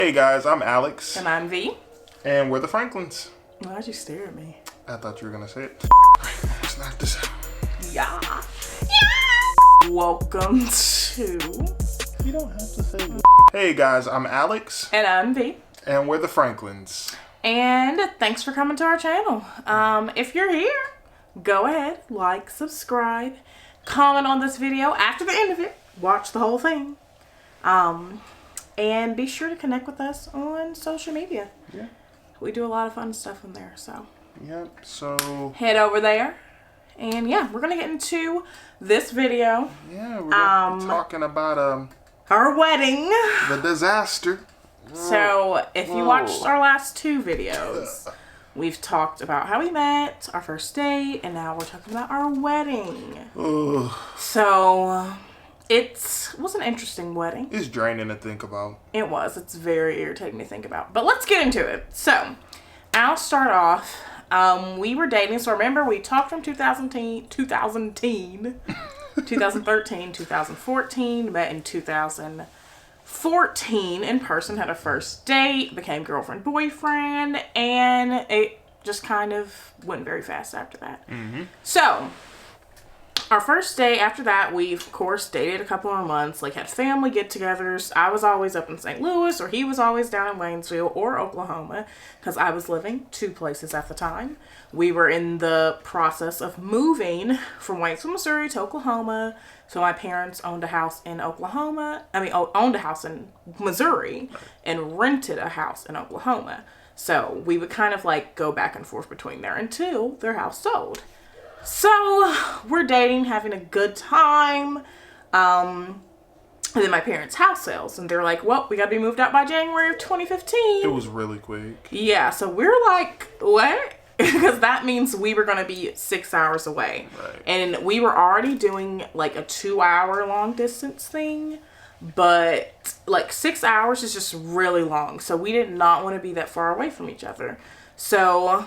Hey guys, I'm Alex. And I'm V. And we're the Franklins. Why'd you stare at me? I thought you were gonna say it. Let's knock this out. Yeah. Welcome to... You don't have to say it. Hey guys, I'm Alex. And I'm V. And we're the Franklins. And thanks for coming to our channel. If you're here, go ahead, like, subscribe, comment on this video after the end of it. Watch the whole thing. And be sure to connect with us on social media. Yeah. We do a lot of fun stuff in there, so. Yep, so. Head over there. And yeah, we're going to get into this video. Yeah, we're talking about our wedding. The disaster. So, if you watched our last two videos, we've talked about how we met, our first date, and now we're talking about our wedding. So, it was an interesting wedding. It's draining to think about. It was. It's very irritating to think about. But let's get into it. So, I'll start off. We were dating. So, remember, we talked from 2013, 2014, met in 2014 in person, had a first date, became girlfriend, boyfriend, and it just kind of went very fast after that. So, our first day after that, we, of course, dated a couple more months, like had family get-togethers. I was always up in St. Louis, or he was always down in Waynesville or Oklahoma, because I was living two places at the time. We were in the process of moving from Waynesville, Missouri to Oklahoma. So my parents owned a house in Oklahoma. Owned a house in Missouri and rented a house in Oklahoma. So we would kind of like go back and forth between there until their house sold. So we're dating, having a good time. And then my parents' house sells, and they're like, well, we got to be moved out by January of 2015. It was really quick. Yeah, so we're like, what? Because that means we were going to be 6 hours away. Right. And we were already doing like a 2-hour long distance thing, but like 6 hours is just really long. So we did not want to be that far away from each other. So,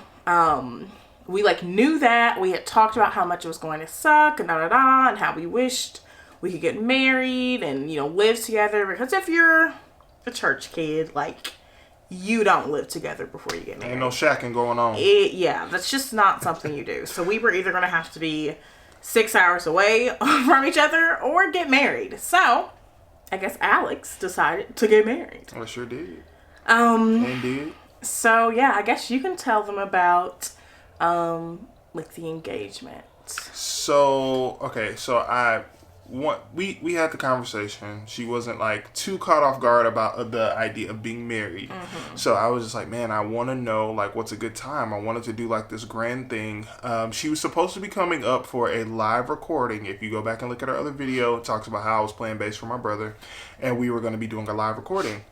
we like knew that. We had talked about how much it was going to suck and and how we wished we could get married and, you know, live together. Because if you're a church kid, like, you don't live together before you get married. Ain't no shacking going on. Yeah, that's just not something you do. So we were either going to have to be 6 hours away from each other or get married. So I guess Alex decided to get married. I sure did. Indeed. So yeah, I guess you can tell them about like the engagement. So okay, we had the conversation. She wasn't like too caught off guard about the idea of being married. So I was just like, man, I want to know like what's a good time. I wanted to do like this grand thing. She was supposed to be coming up for a live recording. If you go back and look at our other video, it talks about how I was playing bass for my brother, and we were going to be doing a live recording.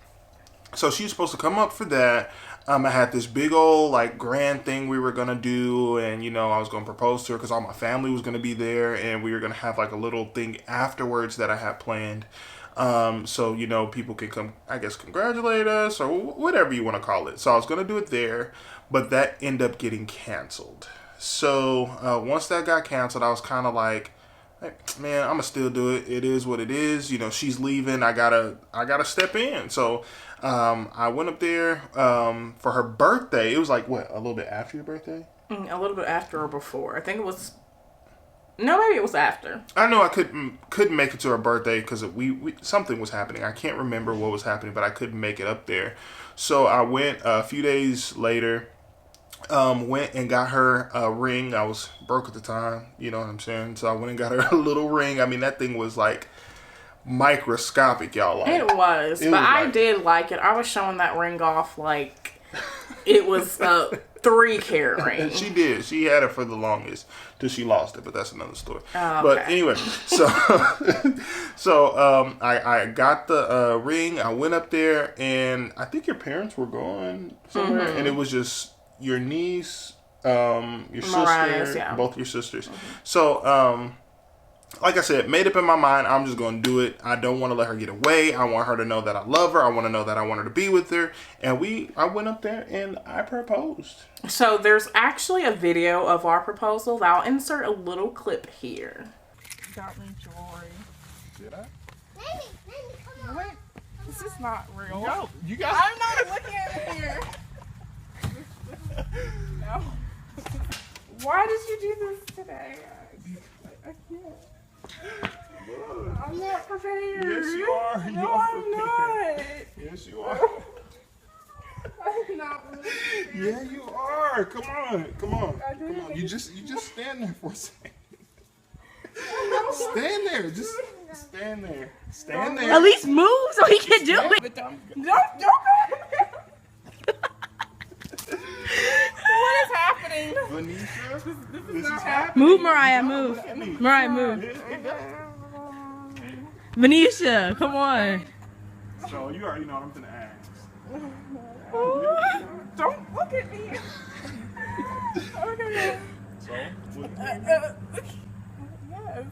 So she was supposed to come up for that. I had this big old like grand thing we were gonna do, and you know I was gonna propose to her because all my family was gonna be there, and we were gonna have like a little thing afterwards that I had planned. So you know people can come, I guess, congratulate us or whatever you want to call it. So I was gonna do it there, but that ended up getting canceled. So once that got canceled, I was kind of like, man, I'm gonna still do it. It is what it is. You know, she's leaving. I gotta step in. So I went up there for her birthday. It was like what, a little bit after your birthday? A little bit after or before. I think it was. No, maybe it was after. I know I couldn't make it to her birthday because we something was happening. I can't remember what was happening, but I couldn't make it up there. So I went a few days later. Went and got her a ring. I was broke at the time, you know what I'm saying? So I went and got her a little ring. I mean, that thing was like microscopic, y'all. Like, it was, but I did like it. I was showing that ring off like it was a 3-carat ring. She did. She had it for the longest till she lost it, but that's another story. Oh, okay. But anyway, so I got the ring. I went up there, and I think your parents were going somewhere, and it was just your niece, your sister, both your sisters. So, like I said, made up in my mind, I'm just going to do it. I don't want to let her get away. I want her to know that I love her. I want to know that I want her to be with her. And I went up there and I proposed. So there's actually a video of our proposal. I'll insert a little clip here. Got me jewelry. Did I? Maybe, come on. Wait. This is not real. No, you got. I'm not looking at it here. No. Why did you do this today? I can't. I'm not prepared. Yes, you are. No, I'm not. Yes, you are. I'm not really. Yeah, you are. Come on. Come on. You just stand there for a second. Stand there. Just stand there. Stand there. At least move so he can do it. But don't go. What is happening? Venetia, This is not happening. Move, Mariah, move. Mariah, move. Venetia, come on. So you already know what I'm gonna ask. Don't look at me. Okay. So what? Yes.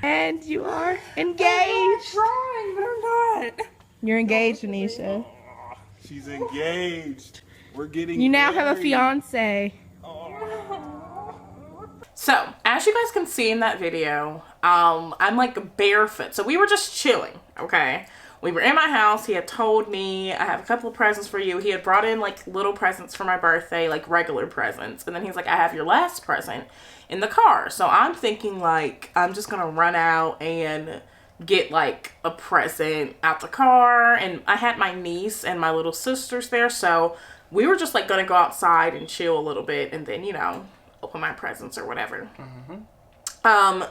And you are I'm engaged. trying, but I'm not. You're engaged, Venetia. She's engaged. We're getting. You now have a married. fiance. So, as you guys can see in that video, I'm like barefoot. So we were just chilling, okay? We were in my house. He had told me, I have a couple of presents for you. He had brought in like little presents for my birthday, like regular presents. And then he's like, I have your last present in the car. So I'm thinking like, I'm just gonna run out and get like a present out the car. And I had my niece and my little sisters there. So we were just like gonna go outside and chill a little bit and then, you know, open my presents or whatever.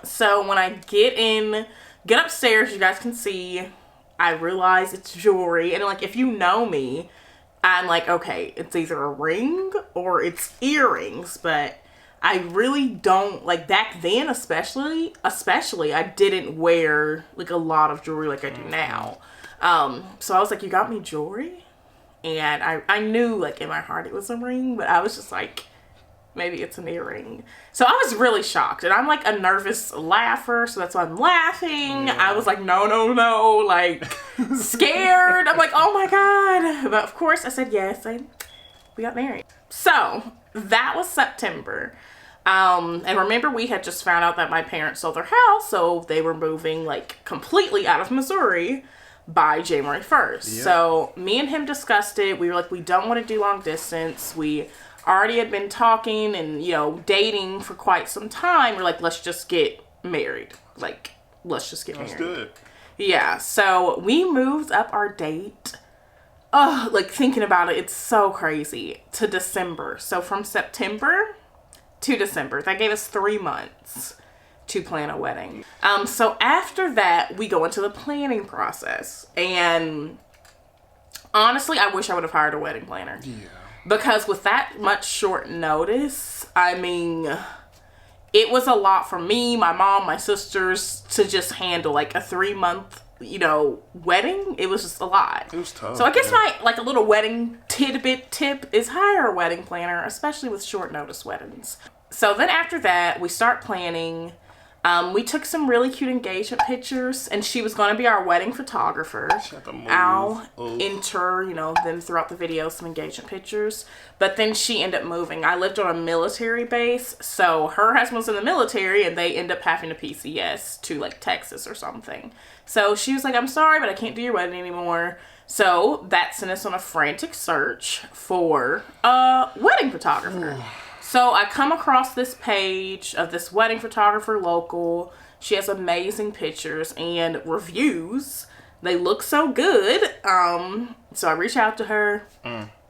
So when I get upstairs, you guys can see, I realize it's jewelry. And like, if you know me, I'm like, okay, it's either a ring or it's earrings, but I really don't, like back then especially, I didn't wear like a lot of jewelry like I do now. So I was like, you got me jewelry? And I knew like in my heart it was a ring, but I was just like, maybe it's an earring. So I was really shocked. And I'm like a nervous laugher, so that's why I'm laughing. Yeah. I was like, no, like scared. I'm like, oh my God. But of course I said yes, and we got married. So that was September. And remember, we had just found out that my parents sold their house, so they were moving like completely out of Missouri by January 1st. Yeah. So me and him discussed it. We were like, we don't want to do long distance. We already had been talking and, you know, dating for quite some time. We're like, let's just get married. Like, let's just get married. That's good. Yeah. So we moved up our date. Oh, like thinking about it, it's so crazy. To December. So from September to December. That gave us 3 months to plan a wedding. So after that, we go into the planning process. And honestly, I wish I would have hired a wedding planner. Yeah. Because with that much short notice, I mean, it was a lot for me, my mom, my sisters to just handle like a 3-month, you know, wedding. It was just a lot. It was tough. So I guess yeah. my, like a little wedding tidbit tip is hire a wedding planner, especially with short notice weddings. So then after that, we start planning. We took some really cute engagement pictures, and she was going to be our wedding photographer. I'll enter, you know, them throughout the video, some engagement pictures. But then she ended up moving. I lived on a military base, so her husband was in the military, and they end up having to PCS to, like, Texas or something. So she was like, I'm sorry, but I can't do your wedding anymore. So that sent us on a frantic search for a wedding photographer. So I come across this page of this wedding photographer local. She has amazing pictures and reviews. They look so good. So I reach out to her.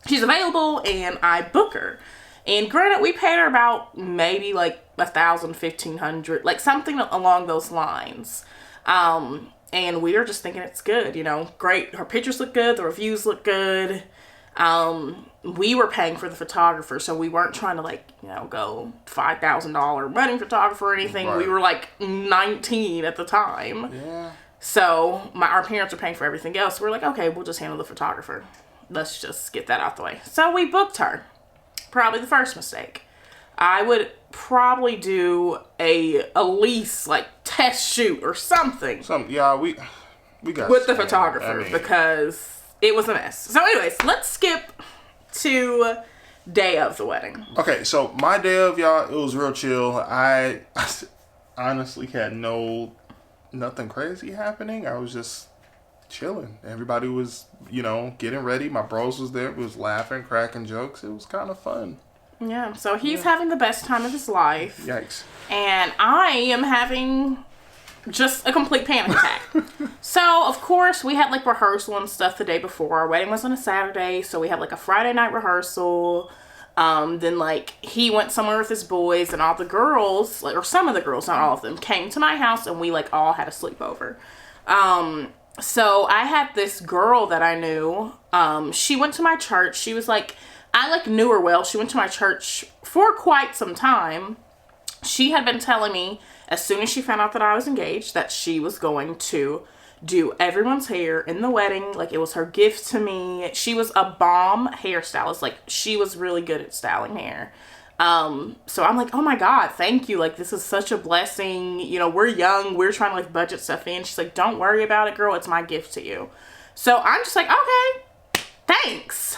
She's available and I book her. And granted, we paid her about maybe like $1,000, $1,500, like something along those lines. And we were just thinking it's good, you know, great. Her pictures look good. The reviews look good. We were paying for the photographer, so we weren't trying to like, you know, go $5,000 wedding photographer or anything. Right. We were like 19 at the time. Yeah. So our parents are paying for everything else. We're like, okay, we'll just handle the photographer. Let's just get that out the way. So we booked her. Probably the first mistake. I would probably do a least like test shoot or something. Yeah, we got with the scammed. photographer, I mean, because it was a mess. So anyways, let's skip to day of the wedding. Okay, so my day of, y'all, it was real chill. I honestly had nothing crazy happening. I was just chilling. Everybody was, getting ready. My bros was there. We was laughing, cracking jokes. It was kind of fun. Yeah, so he's having the best time of his life. Yikes. And I am having just a complete panic attack. So, of course, we had, like, rehearsal and stuff the day before. Our wedding was on a Saturday, so we had, like, a Friday night rehearsal. Then, like, he went somewhere with his boys, and all the girls, like, or some of the girls, not all of them, came to my house, and we, like, all had a sleepover. So I had this girl that I knew. She went to my church. She was, like, I, like, knew her well. She went to my church for quite some time. She had been telling me, as soon as she found out that I was engaged, that she was going to do everyone's hair in the wedding. Like, it was her gift to me. She was a bomb hairstylist. Like, she was really good at styling hair. So I'm like, oh my God, thank you. Like, this is such a blessing. We're young. We're trying to, like, budget stuff in. She's like, don't worry about it, girl. It's my gift to you. So I'm just like, okay, thanks.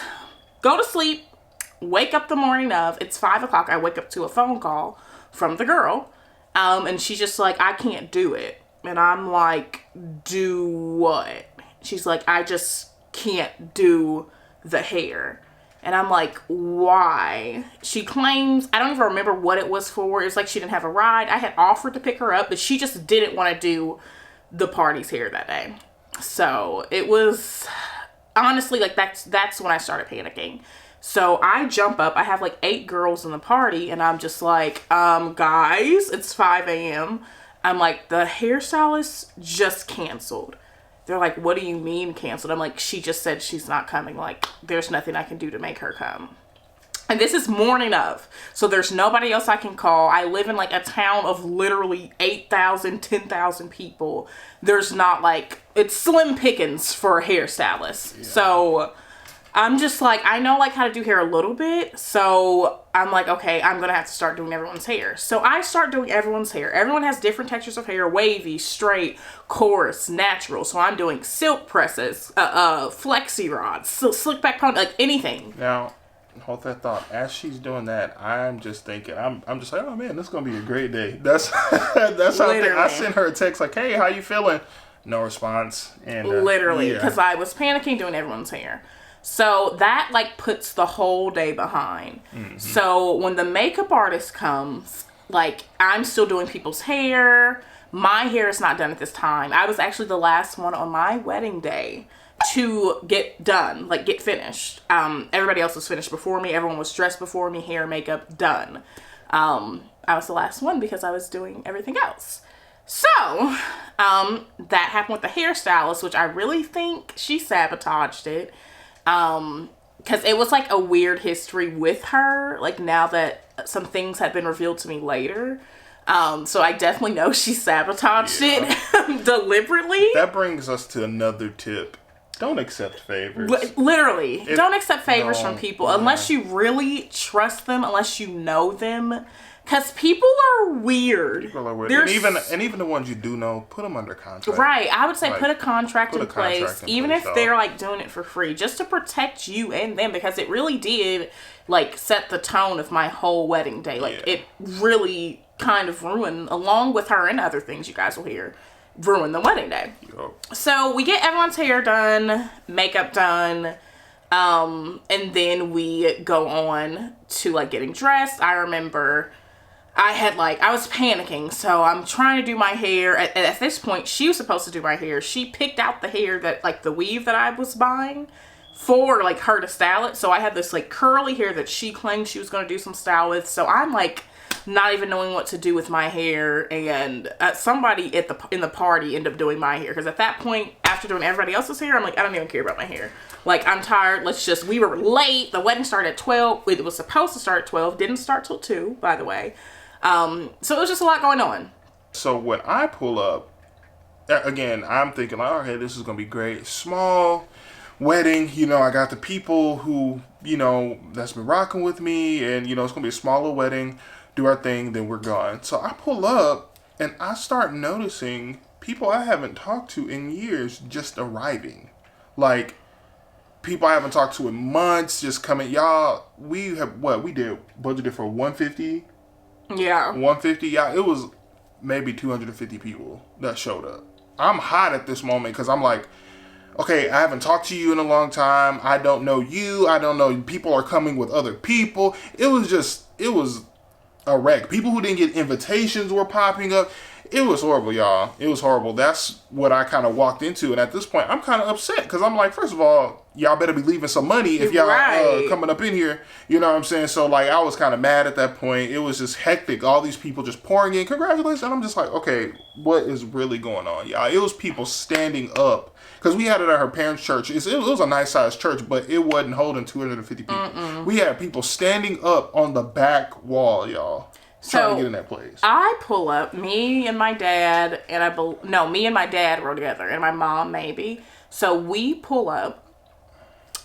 Go to sleep. Wake up the morning of. It's 5 o'clock. I wake up to a phone call from the girl. And she's just like, I can't do it. And I'm like, do what? She's like, I just can't do the hair. And I'm like, why? She claims, I don't even remember what it was for. It was like she didn't have a ride. I had offered to pick her up, but she just didn't want to do the party's hair that day. So it was, honestly, like, that's when I started panicking. So I jump up. I have like 8 girls in the party, and I'm just like, guys, it's 5 a.m. I'm like, the hairstylist just canceled. They're like, what do you mean canceled? I'm like, she just said she's not coming. Like, there's nothing I can do to make her come. And this is morning of. So there's nobody else I can call. I live in like a town of literally 8,000, 10,000 people. There's not like, it's slim pickings for a hairstylist. Yeah. So I'm just like, I know like how to do hair a little bit. So I'm like, okay, I'm going to have to start doing everyone's hair. So I start doing everyone's hair. Everyone has different textures of hair, wavy, straight, coarse, natural. So I'm doing silk presses, flexi rods, slick back pony, like anything. Now, hold that thought. As she's doing that, I'm just thinking, I'm just like, oh man, this is going to be a great day. That's how I sent her a text like, hey, how you feeling? No response. And literally, because I was panicking doing everyone's hair. So that, like, puts the whole day behind. Mm-hmm. So when the makeup artist comes, like, I'm still doing people's hair. My hair is not done at this time. I was actually the last one on my wedding day to get done, like, get finished. Everybody else was finished before me. Everyone was dressed before me, hair, makeup, done. I was the last one because I was doing everything else. So, that happened with the hairstylist, which I really think she sabotaged it. Because it was like a weird history with her, like now that some things had been revealed to me later. So I definitely know she sabotaged it deliberately. That brings us to another tip. Don't accept favors. Literally. Don't accept favors from people unless you really trust them, unless you know them. Because people are weird. People are weird. And even the ones you do know, put them under contract. Right. I would say put a contract in place, even if they're like doing it for free, just to protect you and them, because it really did like set the tone of my whole wedding day. Like it really kind of ruined, along with her and other things you guys will hear, ruined the wedding day. Yep. So we get everyone's hair done, makeup done. And then we go on to like getting dressed. I remember I was panicking, so I'm trying to do my hair. At this point, she was supposed to do my hair. She picked out the hair that, like, the weave that I was buying for, like, her to style it. So I had this, like, curly hair that she claimed she was going to do some style with. So I'm, like, not even knowing what to do with my hair. And somebody in the party ended up doing my hair. Because at that point, after doing everybody else's hair, I'm like, I don't even care about my hair. Like, I'm tired. We were late. The wedding started at 12. It was supposed to start at 12. Didn't start till 2, by the way. So it was just a lot going on. So when I pull up, again, I'm thinking, like, okay, this is going to be great. Small wedding, I got the people who, that's been rocking with me, and, it's going to be a smaller wedding, do our thing, then we're gone. So I pull up, and I start noticing people I haven't talked to in years just arriving. Like, people I haven't talked to in months just coming. Y'all, we did budgeted for 150. Yeah. 150. Yeah, it was maybe 250 people that showed up. I'm hot at this moment because I'm like, okay, I haven't talked to you in a long time. I don't know you. I don't know. People are coming with other people. It was a wreck. People who didn't get invitations were popping up. It was horrible, y'all. It was horrible. That's what I kind of walked into. And at this point, I'm kind of upset because I'm like, first of all, y'all better be leaving some money if y'all coming up in here. You know what I'm saying? So, like, I was kind of mad at that point. It was just hectic. All these people just pouring in. Congratulations. And I'm just like, okay, what is really going on, y'all? It was people standing up. Because we had it at her parents' church. It was a nice-sized church, but it wasn't holding 250 people. We had people standing up on the back wall, y'all. Trying to get in that place. I pull up, me and my dad, me and my dad were together, and my mom maybe. So we pull up,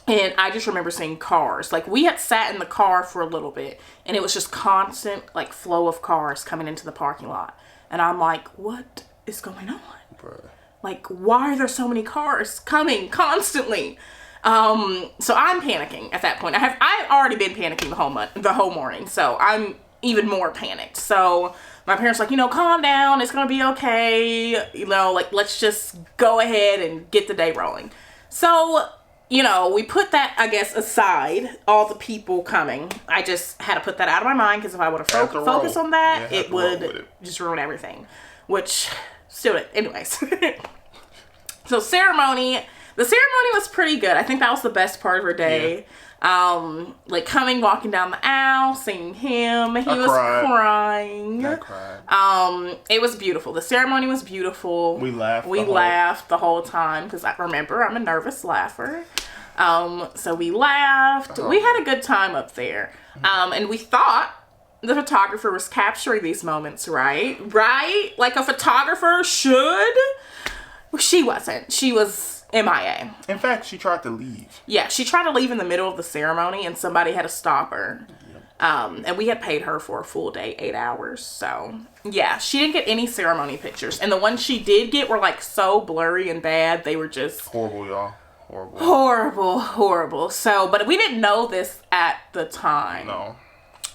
and I just remember seeing cars. Like, we had sat in the car for a little bit, and it was just constant, like, flow of cars coming into the parking lot. And I'm like, what is going on? Bruh. Like, why are there so many cars coming constantly? So I'm panicking at that point. I've already been panicking the whole morning, so I'm even more panicked. So my parents like, calm down, it's gonna be okay, like, let's just go ahead and get the day rolling. So we put that, I guess, aside, all the people coming. I just had to put that out of my mind, because if I would have focused on that, it would just ruin everything, which still did. Anyways. So the ceremony was pretty good. I think that was the best part of her day. Yeah. Walking down the aisle, singing him. He was crying. I cried. It was beautiful. The ceremony was beautiful. We laughed. The whole time, because I remember I'm a nervous laugher. So we laughed. We had a good time up there. And we thought the photographer was capturing these moments, right? Right? Like a photographer should. She wasn't. She was MIA. In fact, she tried to leave. Yeah, she tried to leave in the middle of the ceremony, and somebody had to stop her. Yep. And we had paid her for a full day, 8 hours. So, yeah, she didn't get any ceremony pictures. And the ones she did get were, like, so blurry and bad. They were just... horrible, y'all. Horrible. So, but we didn't know this at the time. No.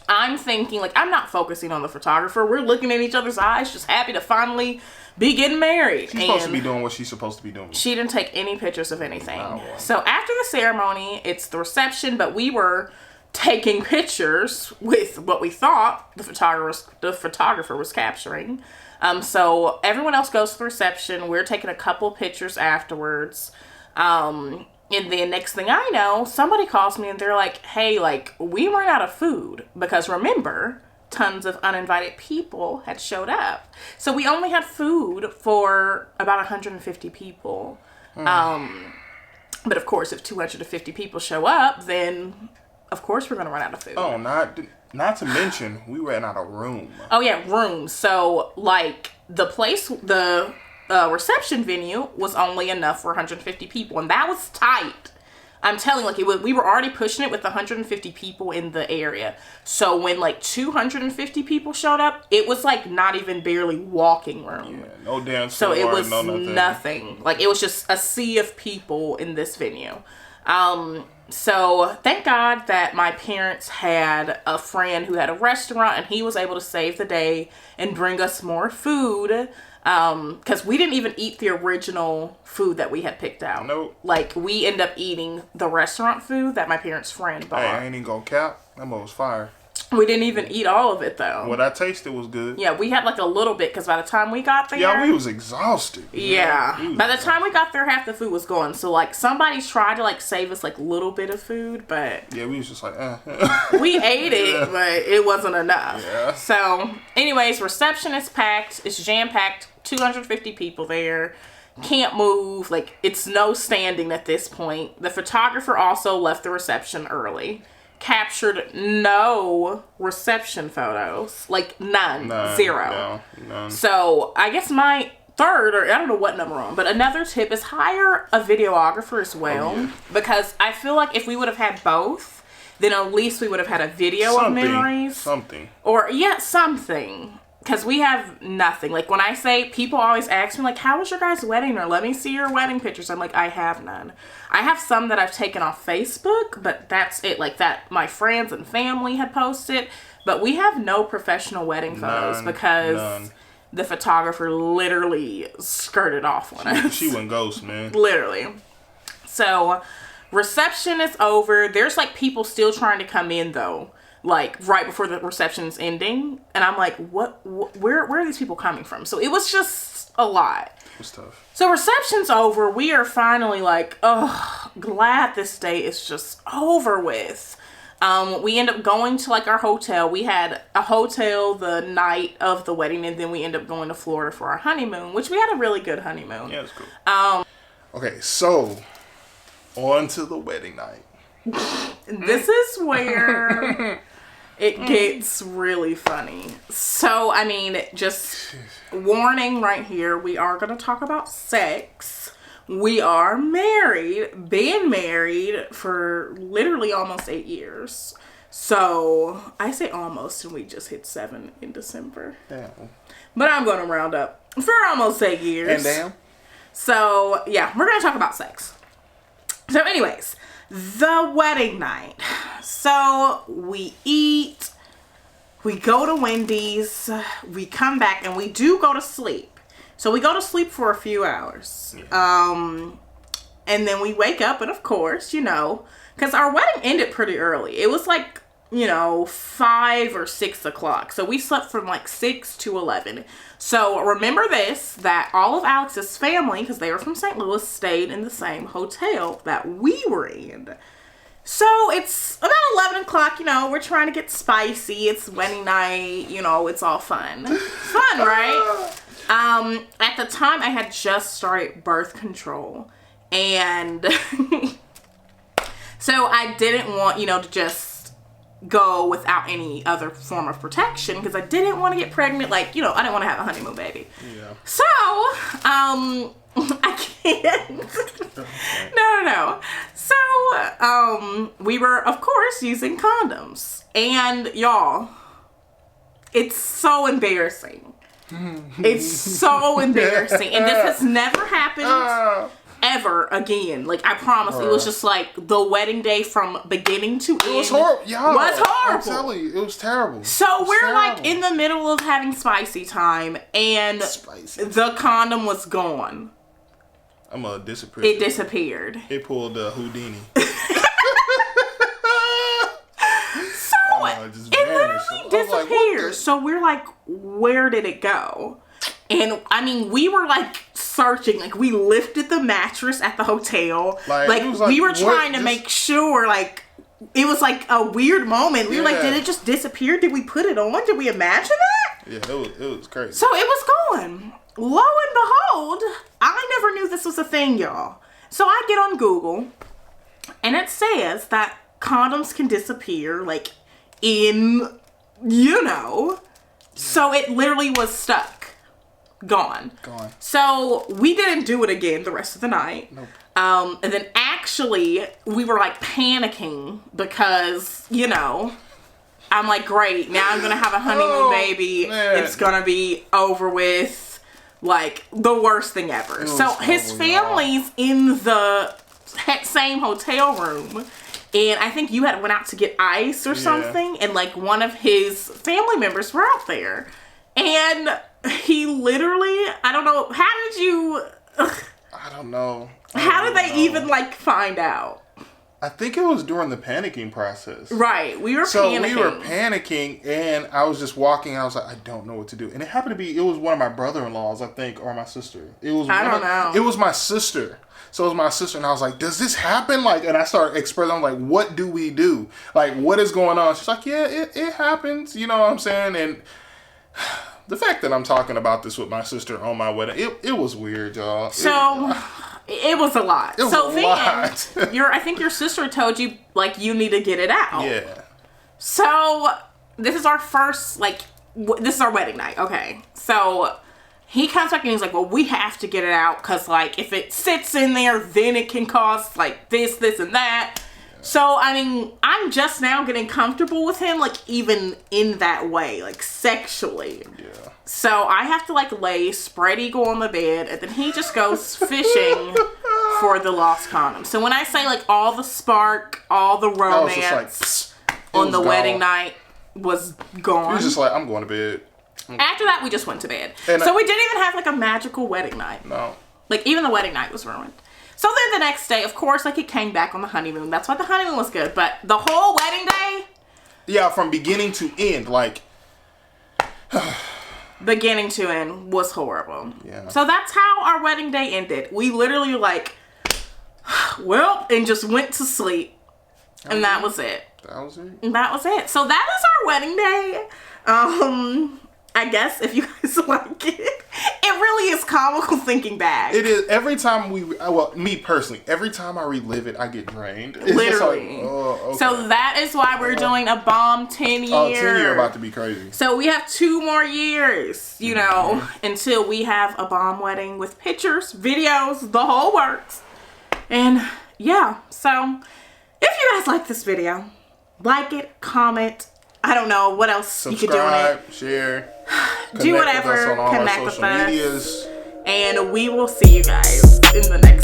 I'm thinking, like, I'm not focusing on the photographer. We're looking at each other's eyes, just happy to finally be getting married. She's supposed to be doing what she's supposed to be doing. She didn't take any pictures of anything. Wow. So after the ceremony, it's the reception, but we were taking pictures with what we thought the photographer was capturing. So everyone else goes to the reception. We're taking a couple pictures afterwards. And then next thing I know, somebody calls me and they're like, hey, like, we ran out of food. Because remember, tons of uninvited people had showed up. So we only had food for about 150 people. But of course, if 250 people show up, then of course we're going to run out of food. Oh, not to mention, we ran out of room. Oh, yeah, room. So, like, the reception venue was only enough for 150 people, and that was tight. I'm telling you, like, we were already pushing it with 150 people in the area. So when, like, 250 people showed up, it was, like, not even barely walking room. Yeah, no dance floor, so it was nothing. Like, it was just a sea of people in this venue. So thank God that my parents had a friend who had a restaurant, and he was able to save the day and bring us more food. Because we didn't even eat the original food that we had picked out. Nope. Like, we ended up eating the restaurant food that my parents' friend bought. Hey, I ain't even gonna cap. That was fire. We didn't even eat all of it, though. What I tasted was good. Yeah, we had, like, a little bit, because by the time we got there... Yeah, we was exhausted. Yeah. By the time we got there, half the food was gone. So, like, somebody tried to, like, save us, like, a little bit of food, but... Yeah, we was just like, We ate it, but it wasn't enough. Yeah. So, anyways, reception is packed. It's jam-packed. 250 people there. Can't move. Like, it's no standing at this point. The photographer also left the reception early. Captured no reception photos. Like, none. Zero. None. So, I guess my third, or I don't know what number on, but another tip is hire a videographer as well. Oh, yeah. Because I feel like if we would have had both, then at least we would have had a video of memories. Something. Or, yeah, something. Because we have nothing. Like, when I say, people always ask me, like, how was your guys' wedding? Or let me see your wedding pictures. I'm like, I have none. I have some that I've taken off Facebook, but that's it. Like, that my friends and family had posted. But we have no professional wedding photos because the photographer literally skirted off on us. She went ghost, man. Literally. So reception is over. There's like people still trying to come in though, like right before the reception's ending. And I'm like, where are these people coming from? So it was just a lot. It was tough. So reception's over. We are finally like, oh, glad this day is just over with. We end up going to like our hotel. We had a hotel the night of the wedding, and then we end up going to Florida for our honeymoon, which we had a really good honeymoon. Yeah, it was cool. Okay, so on to the wedding night. This is where it gets really funny. So, I mean, just warning right here, we are going to talk about sex. We are married, been married for literally almost 8 years. So, I say almost, and we just hit 7 in December. Damn. But I'm going to round up for almost 8 years. And damn. So, yeah, we're going to talk about sex. So, anyways, the wedding night. So, we eat, we go to Wendy's, we come back, and we do go to sleep. So we go to sleep for a few hours. Yeah. And then we wake up, and of course, you know, because our wedding ended pretty early. It was like, 5 or 6 o'clock. So we slept from like 6 to 11. So remember this, that all of Alex's family, because they were from St. Louis, stayed in the same hotel that we were in. So it's about 11 o'clock, we're trying to get spicy. It's wedding night, it's all fun. Fun, right? At the time, I had just started birth control, and so I didn't want, to just go without any other form of protection, because I didn't want to get pregnant, I didn't want to have a honeymoon baby. Yeah. So, I can't. No. So, we were, of course, using condoms, and y'all, it's so embarrassing. It's so embarrassing, and this has never happened ever again. I promise, it was just the wedding day from beginning to end. It was horrible. Yeah, it was horrible. I'm telling you, it was terrible. So we're in the middle of having spicy time, and the condom was gone. I'm gonna disappear. It disappeared. It pulled Houdini. It literally disappeared. So we're like, where did it go? And I mean, we were searching. We lifted the mattress at the hotel. We were trying to make sure. It was a weird moment. We were like, did it just disappear? Did we put it on? Did we imagine that? Yeah, it was crazy. So it was gone. Lo and behold, I never knew this was a thing, y'all. So I get on Google, and it says that condoms can disappear, in, so it literally was stuck. Gone. So we didn't do it again the rest of the night. Nope. And then actually we were panicking because, I'm like, great, now I'm going to have a honeymoon baby. Man. It's going to be over with. The worst thing ever. So his family's in the same hotel room. And I think you had went out to get ice or something. And one of his family members were out there. And he literally, I don't know, how did you... I don't know. How did they even find out? I think it was during the panicking process. Right. We were panicking. So we were panicking, and I was just walking. I was like, I don't know what to do. And it happened to be, it was one of my brother-in-laws, I think, or my sister. It was I don't know. It was my sister. So it was my sister, and I was like, does this happen? And I started expressing, I'm like, what do we do? What is going on? She's like, yeah, it happens. You know what I'm saying? And the fact that I'm talking about this with my sister on my wedding, it was weird, y'all. So... It was a lot. It was a lot. I think your sister told you, you need to get it out. Yeah. So, this is our first, this is our wedding night. Okay. So, he comes back and he's like, well, we have to get it out because, if it sits in there, then it can cause, this, and that. Yeah. So, I mean, I'm just now getting comfortable with him, even in that way, sexually. Yeah. So I have to lay spread eagle on the bed, and then he just goes fishing for the lost condom. So when I say all the spark, all the romance on the wedding night was gone. He was just I'm going to bed. After that, we just went to bed. And so we didn't even have a magical wedding night. No. Even the wedding night was ruined. So then the next day, of course, like it came back on the honeymoon. That's why the honeymoon was good. But the whole wedding day. Yeah, from beginning to end, like. Beginning to end was horrible. Yeah. So that's how our wedding day ended. We literally like, well, and just went to sleep. And that was it. That was it? And that was it. So that is our wedding day. I guess if you guys like it, it really is comical thinking back. It is. Every time me personally, every time I relive it, I get drained. It's Literally. Just like, okay. So that is why we're doing a bomb 10 year. Oh, 10 year about to be crazy. So we have 2 more years, you know, until we have a bomb wedding with pictures, videos, the whole works. And yeah, so if you guys like this video, like it, comment. I don't know what else Subscribe, you could do on it. Share. Do whatever. With us on all Connect our with social us. medias. And we will see you guys in the next